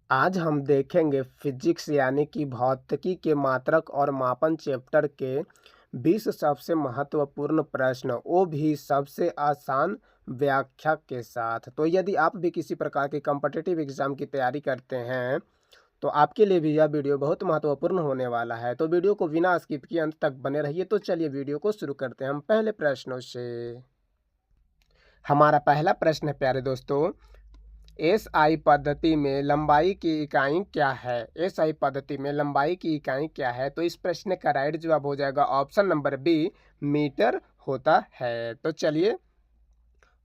आज हम देखेंगे फिजिक्स यानी कि भौतिकी के मात्रक और मापन चैप्टर के 20 सबसे महत्वपूर्ण प्रश्न, वो भी सबसे आसान व्याख्या के साथ। तो यदि आप भी किसी प्रकार के कॉम्पिटिटिव एग्जाम की तैयारी करते हैं तो आपके लिए भी यह वीडियो बहुत महत्वपूर्ण होने वाला है। तो वीडियो को बिना स्किप किए अंत तक बने रहिए। तो चलिए वीडियो को शुरू करते हैं हम पहले प्रश्नों से। हमारा पहला प्रश्न है प्यारे दोस्तों, एसआई पद्धति में लंबाई की इकाई क्या है? एसआई पद्धति में लंबाई की इकाई क्या है? तो इस प्रश्न का राइट जवाब हो जाएगा ऑप्शन नंबर बी, मीटर होता है। तो चलिए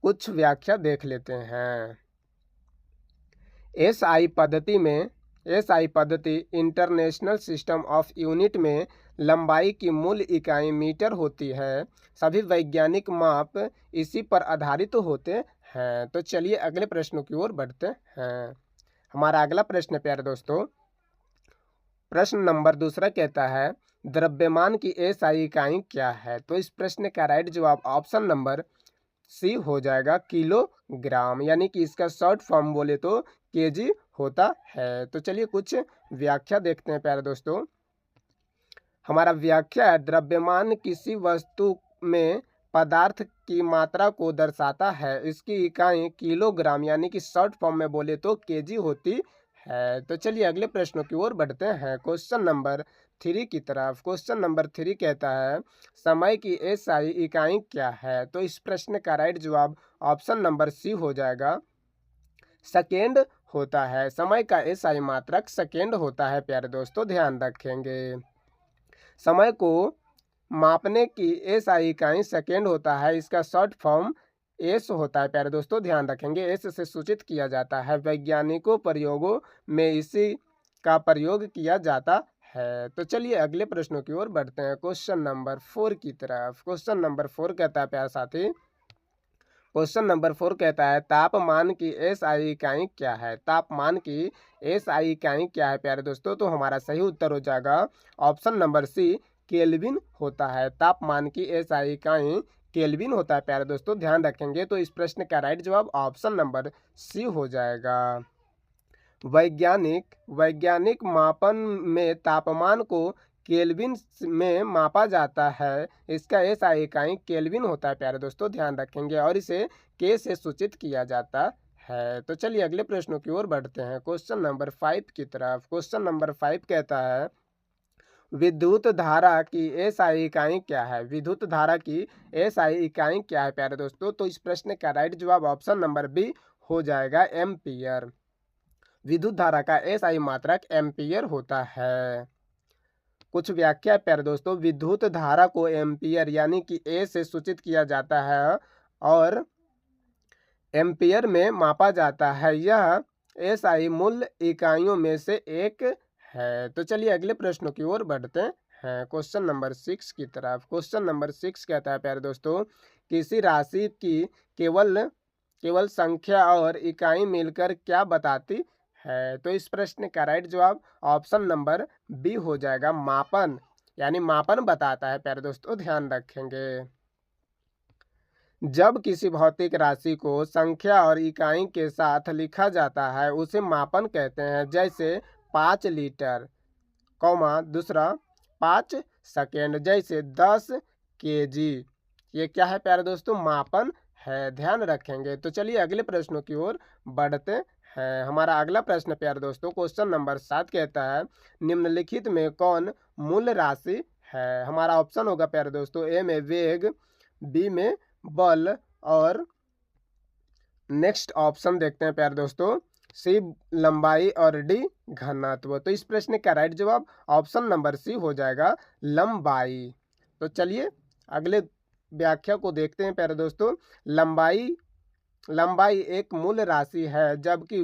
कुछ व्याख्या देख लेते हैं। एसआई पद्धति इंटरनेशनल सिस्टम ऑफ यूनिट में लंबाई की मूल इकाई मीटर होती है। सभी वैज्ञानिक माप इसी पर आधारित होते हैं। तो चलिए अगले प्रश्नों की ओर बढ़ते हैं। हमारा अगला प्रश्न प्यारे दोस्तों, प्रश्न नंबर दूसरा कहता है द्रव्यमान की एसआई इकाई क्या है? तो इस प्रश्न का राइट जवाब ऑप्शन नंबर सी हो जाएगा किलोग्राम, यानी कि इसका शॉर्ट फॉर्म बोले तो केजी होता है। तो चलिए कुछ व्याख्या देखते हैं प्यारे दोस्तों। हमारा व्याख्या है द्रव्यमान किसी वस्तु में पदार्थ की मात्रा को दर्शाता है। इसकी इकाई किलोग्राम यानी कि शॉर्ट फॉर्म में बोले तो केजी होती है। तो चलिए अगले प्रश्नों की ओर बढ़ते हैं क्वेश्चन नंबर 3 की तरफ। क्वेश्चन नंबर 3 कहता है समय की एसआई इकाई क्या है? तो इस प्रश्न का राइट जवाब ऑप्शन नंबर सी हो जाएगा सेकेंड होता है। समय का एसआई मात्रक सेकेंड होता है प्यारे दोस्तों, ध्यान रखेंगे। समय को मापने की एसआई इकाई सेकेंड होता है। इसका शॉर्ट फॉर्म एस होता है प्यारे दोस्तों, ध्यान रखेंगे। एस से सूचित किया जाता है। वैज्ञानिकों प्रयोगों में इसी का प्रयोग किया जाता है। तो चलिए अगले प्रश्नों की ओर बढ़ते हैं क्वेश्चन नंबर 4 की तरफ। क्वेश्चन नंबर 4 कहता है प्यारे साथी, क्वेश्चन नंबर 4 कहता है तापमान की एसआई इकाई क्या है? तापमान की एसआई इकाई क्या है प्यारे दोस्तों? तो हमारा सही उत्तर हो जाएगा ऑप्शन नंबर सी, केल्विन होता है। तापमान की एसआई इकाई केल्विन होता है प्यारे दोस्तों, ध्यान रखेंगे। तो इस प्रश्न का राइट जवाब ऑप्शन नंबर सी हो जाएगा। वैज्ञानिक मापन में तापमान को केल्विन में मापा जाता है। इसका एसआई इकाई केल्विन होता है प्यारे दोस्तों, ध्यान रखेंगे। और इसे के से सूचित किया जाता है। तो चलिए अगले प्रश्नों की ओर बढ़ते हैं क्वेश्चन नंबर 5 की तरफ। क्वेश्चन नंबर 5 कहता है विद्युत धारा की एसआई इकाई क्या है? विद्युत धारा की एसआई इकाई क्या है प्यारे दोस्तों? तो इस प्रश्न का राइट जवाब ऑप्शन नंबर बी हो जाएगा एम्पियर। विद्युत धारा का एसआई मात्रक एम्पियर होता है। कुछ व्याख्या प्यारे दोस्तों, विद्युत धारा को एम्पियर यानी कि ए से सूचित किया जाता है और एम्पियर में मापा जाता है। यह एसआई मूल इकाइयों में से एक है। तो चलिए अगले प्रश्नों की ओर बढ़ते हैं क्वेश्चन नंबर 6 की तरफ। क्वेश्चन नंबर 6 कहता है प्यारे दोस्तों, किसी राशि की केवल संख्या और इकाई मिलकर क्या बताती है? तो इस प्रश्न का राइट जवाब ऑप्शन नंबर बी हो जाएगा मापन, यानी मापन बताता है प्यारे दोस्तों, ध्यान रखेंगे। जब किसी भौतिक राशि को संख्या और इकाई के साथ लिखा जाता है उसे मापन कहते हैं। जैसे 5 लीटर कौमा दूसरा 5 सेकेंड, जैसे 10 केजी। ये क्या है प्यारे दोस्तों? मापन है, ध्यान रखेंगे। तो चलिए अगले प्रश्नों की ओर बढ़ते हैं। हमारा अगला प्रश्न प्यारे दोस्तों क्वेश्चन नंबर 7 कहता है निम्नलिखित में कौन मूल राशि है? हमारा ऑप्शन होगा प्यारे दोस्तों ए में वेग, बी में बल और नेक्स्ट ऑप्शन देखते हैं प्यारे दोस्तों सी लंबाई और डी घनत्व। तो इस प्रश्न का राइट जवाब ऑप्शन नंबर सी हो जाएगा लंबाई। तो चलिए अगले व्याख्या को देखते हैं प्यारे दोस्तों। लंबाई एक मूल राशि है, जबकि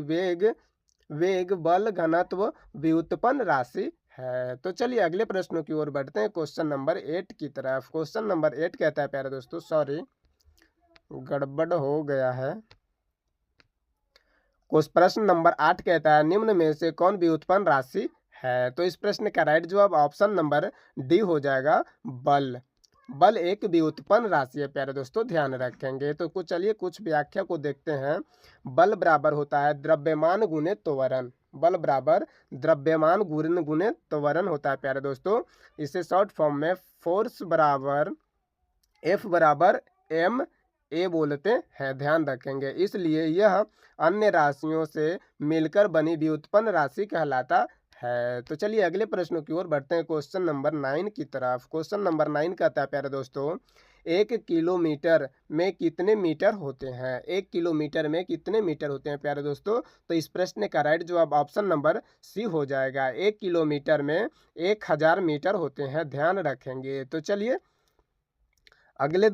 वेग बल घनत्व व्युत्पन्न राशि है। तो चलिए अगले प्रश्नों की ओर बढ़ते हैं क्वेश्चन नंबर 8 की तरफ। क्वेश्चन नंबर 8 कहता है प्यारे दोस्तों, सॉरी गड़बड़ हो गया है। प्रश्न नंबर 8 कहता है निम्न में से कौन व्युत्पन्न राशि है? तो इस प्रश्न का राइट जवाब ऑप्शन नंबर डी हो जाएगा बल एक व्युत्पन्न राशि है प्यारे दोस्तों, ध्यान रखेंगे। तो चलिए कुछ व्याख्या को देखते हैं। बल बराबर होता है द्रव्यमान गुणे त्वरण। बल बराबर द्रव्यमान गुणित त्वरण होता है प्यारे दोस्तों। इसे शॉर्ट फॉर्म में फोर्स बराबर F बराबर एम ए बोलते हैं, ध्यान रखेंगे। इसलिए यह अन्य राशियों से मिलकर बनी व्युत्पन्न राशि कहलाता है। तो चलिए अगले प्रश्नों की ओर बढ़ते हैं, क्वेश्चन नंबर 9 की तरफ। क्वेश्चन नंबर 9 कहता है प्यारे दोस्तों, 1 किलोमीटर में कितने मीटर होते हैं? 1 किलोमीटर में कितने मीटर होते हैं प्यारे दोस्तों? तो इस प्रश्न का राइट जवाब ऑप्शन नंबर सी हो जाएगा। 1 किलोमीटर में 1000 मीटर होते हैं, ध्यान रखेंगे। तो चलिए अगले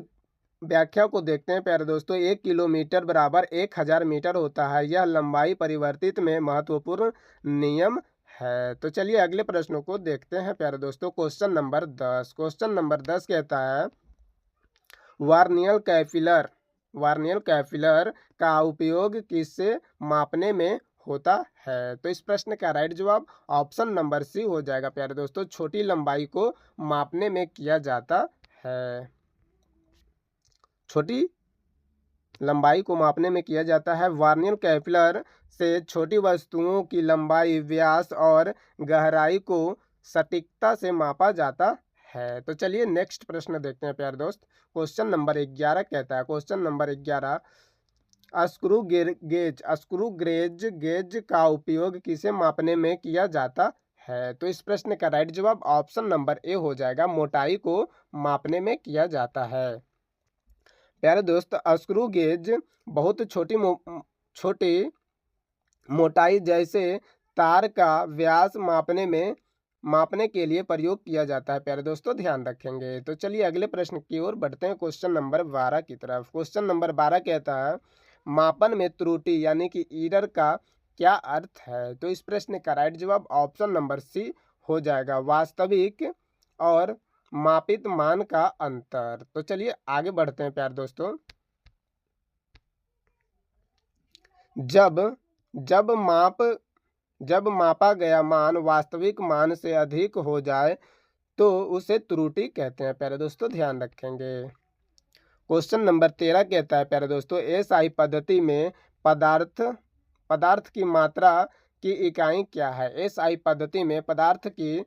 व्याख्या को देखते हैं प्यारे दोस्तों। 1 किलोमीटर बराबर 1000 मीटर होता है। यह लंबाई परिवर्तित में महत्वपूर्ण नियम है। तो चलिए अगले प्रश्नों को देखते हैं प्यारे दोस्तों। Question number 10। क्वेश्चन नंबर 10 कहता है, वार्नियल कैपिलर का उपयोग किससे मापने में होता है? तो इस प्रश्न का राइट जवाब ऑप्शन नंबर सी हो जाएगा प्यारे दोस्तों। छोटी लंबाई को मापने में किया जाता है। छोटी लंबाई को मापने में किया जाता है। वार्नियल कैपिलर से छोटी वस्तुओं की लंबाई, व्यास और गहराई को सटीकता से मापा जाता है। तो चलिए नेक्स्ट प्रश्न देखते हैं प्यारे दोस्त। क्वेश्चन नंबर 11 कहता है, क्वेश्चन नंबर 11, स्क्रू गेज का उपयोग किसे मापने में किया जाता है? तो इस प्रश्न का राइट जवाब ऑप्शन नंबर ए हो जाएगा। मोटाई को मापने में किया जाता है। प्यारे दोस्त, स्क्रू गेज बहुत छोटी मोटाई जैसे तार का व्यास मापने के लिए प्रयोग किया जाता है प्यारे दोस्तों, ध्यान रखेंगे। तो चलिए अगले प्रश्न की ओर बढ़ते हैं, क्वेश्चन नंबर 12 की तरफ। क्वेश्चन नंबर 12 कहता है, मापन में त्रुटि यानी कि एरर का क्या अर्थ है? तो इस प्रश्न का राइट जवाब ऑप्शन नंबर सी हो जाएगा। वास्तविक और मापित मान का अंतर। तो चलिए आगे बढ़ते हैं प्यारे दोस्तों। जब मापा गया मान वास्तविक मान से अधिक हो जाए तो उसे त्रुटि कहते हैं प्यारे दोस्तों, ध्यान रखेंगे। क्वेश्चन नंबर 13 कहता है प्यारे दोस्तों, एसआई पद्धति में पदार्थ की मात्रा की इकाई क्या है? एसआई पद्धति में पदार्थ की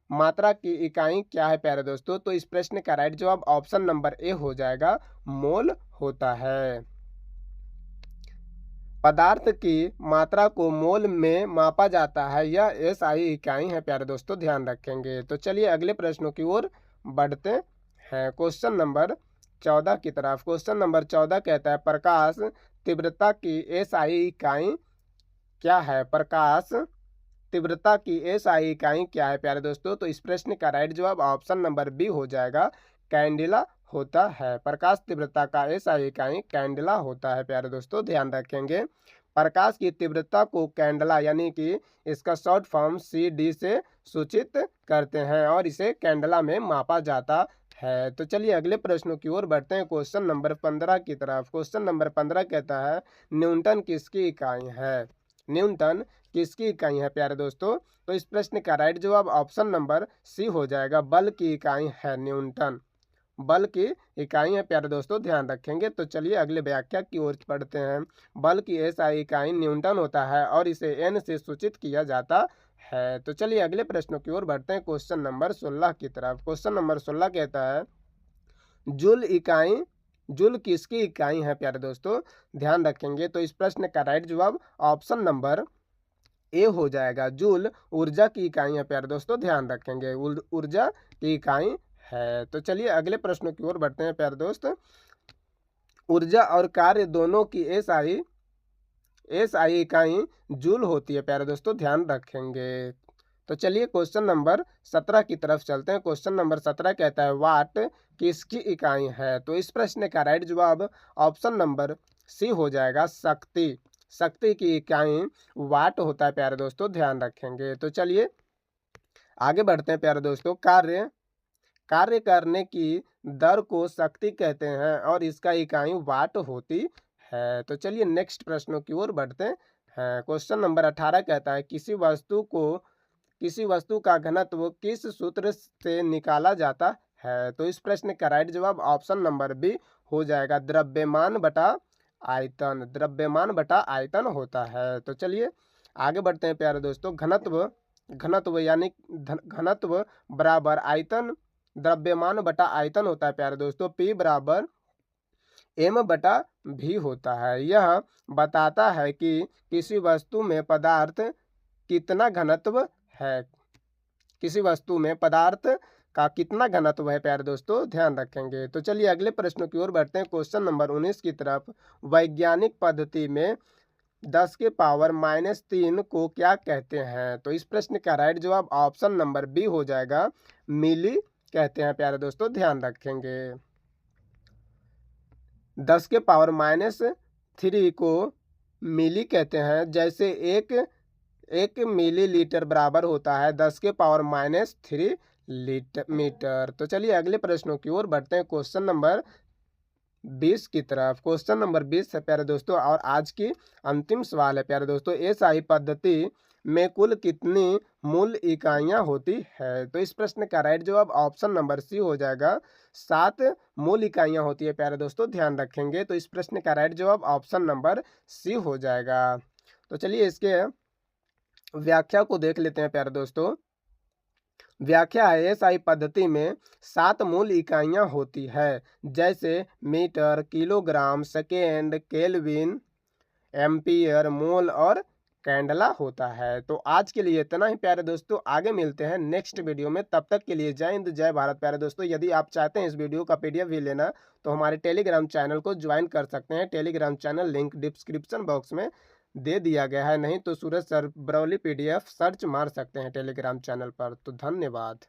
मात्रा की इकाई क्या है प्यारे दोस्तों? तो इस प्रश्न का राइट जवाब ऑप्शन नंबर ए हो जाएगा। मोल होता है। पदार्थ की मात्रा को मोल में मापा जाता है, यह एसआई इकाई है प्यारे दोस्तों, ध्यान रखेंगे। तो चलिए अगले प्रश्नों की ओर बढ़ते हैं, क्वेश्चन नंबर 14 की तरफ। क्वेश्चन नंबर 14 कहता है, प्रकाश तीव्रता की एसआई इकाई क्या है? प्रकाश तीव्रता की एसआई इकाई क्या है प्यारे दोस्तों? तो इस प्रश्न का राइट जवाब ऑप्शन नंबर बी हो जाएगा। कैंडिला होता है। प्रकाश तीव्रता का एसआई इकाई कैंडिला होता है प्यारे दोस्तों, ध्यान रखेंगे। प्रकाश की तीव्रता को कैंडला यानी कि इसका शॉर्ट फॉर्म CD से सूचित करते हैं और इसे कैंडला में मापा जाता है। तो चलिए अगले प्रश्नों की ओर बढ़ते हैं, क्वेश्चन नंबर 15 की तरफ। क्वेश्चन नंबर 15 कहता है, न्यूटन किसकी इकाई है? न्यूटन किसकी इकाई है प्यारे दोस्तों? तो इस प्रश्न का राइट जवाब ऑप्शन नंबर सी हो जाएगा। बल की इकाई है न्यूटन, बल की इकाई है प्यारे दोस्तों, ध्यान रखेंगे। तो चलिए अगले व्याख्या की ओर बढ़ते हैं। बल की एसआई इकाई न्यूटन होता है और इसे एन से सूचित किया जाता है। तो चलिए अगले प्रश्नों की ओर बढ़ते हैं, क्वेश्चन नंबर 16 की तरफ। क्वेश्चन नंबर 16 कहता है, जूल किसकी इकाई है प्यारे दोस्तों? ध्यान रखेंगे। तो इस प्रश्न का राइट जवाब ऑप्शन नंबर ए हो जाएगा। जूल ऊर्जा की इकाई है प्यारे दोस्तों, ध्यान रखेंगे। ऊर्जा की इकाई है। तो चलिए अगले प्रश्नों की ओर बढ़ते हैं प्यारे दोस्त। ऊर्जा और कार्य दोनों की एसआई इकाई जूल होती है प्यारे दोस्तों, ध्यान रखेंगे। तो चलिए क्वेश्चन नंबर 17 की तरफ चलते हैं। क्वेश्चन नंबर 17 कहता है, वाट किसकी इकाई है? तो इस प्रश्न का राइट जवाब ऑप्शन नंबर सी हो जाएगा। शक्ति की इकाई वाट होता है प्यारे दोस्तों, ध्यान रखेंगे। तो चलिए आगे बढ़ते हैं प्यारे दोस्तों। कार्य करने की दर को शक्ति कहते हैं और इसका इकाई वाट होती है। तो चलिए नेक्स्ट प्रश्नों की ओर बढ़ते हैं। क्वेश्चन नंबर 18 कहता है, किसी वस्तु का घनत्व किस सूत्र से निकाला जाता है? तो इस प्रश्न का राइट जवाब ऑप्शन नंबर बी हो जाएगा। द्रव्यमान बटा आयतन होता है। तो चलिए आगे बढ़ते हैं प्यारे दोस्तों। घनत्व घनत्व यानी घनत्व बराबर आयतन, द्रव्यमान बटा आयतन होता है प्यारे दोस्तों। P बराबर m बटा v होता है। यह बताता है कि किसी वस्तु में पदार्थ कितना घनत्व है, किसी वस्तु में पदार्थ का कितना घनत्व है प्यारे दोस्तों, ध्यान रखेंगे। तो चलिए अगले प्रश्न की ओर बढ़ते हैं, क्वेश्चन नंबर 19 की तरफ। वैज्ञानिक पद्धति में 10 के पावर -3 को क्या कहते हैं? तो इस प्रश्न का राइट जवाब ऑप्शन नंबर बी हो जाएगा, मिली कहते हैं प्यारे दोस्तों, ध्यान रखेंगे। 10 के पावर -3 को मिली कहते हैं। जैसे एक मिलीलीटर बराबर होता है 10 के पावर -3 मीटर। तो चलिए अगले प्रश्नों की ओर बढ़ते हैं, क्वेश्चन नंबर 20 की तरफ। क्वेश्चन नंबर 20 है प्यारे दोस्तों, और आज की अंतिम सवाल है प्यारे दोस्तों। एसआई पद्धति में कुल कितनी मूल इकाइयां होती है? तो इस प्रश्न का राइट जवाब ऑप्शन नंबर सी हो जाएगा, 7 मूल इकाइयां होती है प्यारे दोस्तों, ध्यान रखेंगे। तो इस प्रश्न का राइट जवाब ऑप्शन नंबर सी हो जाएगा। तो चलिए इसके व्याख्या को देख लेते हैं प्यारे दोस्तों। व्याख्या है, एसआई पद्धति में 7 मूल इकाइयां होती है, जैसे metre, kilogram, second, kelvin, ampere, mole और कैंडला होता है। तो आज के लिए इतना ही प्यारे दोस्तों, आगे मिलते हैं नेक्स्ट वीडियो में। तब तक के लिए जय हिंद जय भारत प्यारे दोस्तों। यदि आप चाहते हैं इस वीडियो का पीडीएफ भी लेना, तो हमारे टेलीग्राम चैनल को ज्वाइन कर सकते हैं। Telegram channel link description box में दे दिया गया है, नहीं तो सूरज सर बरौली पीडीएफ सर्च मार सकते हैं टेलीग्राम चैनल पर। तो धन्यवाद।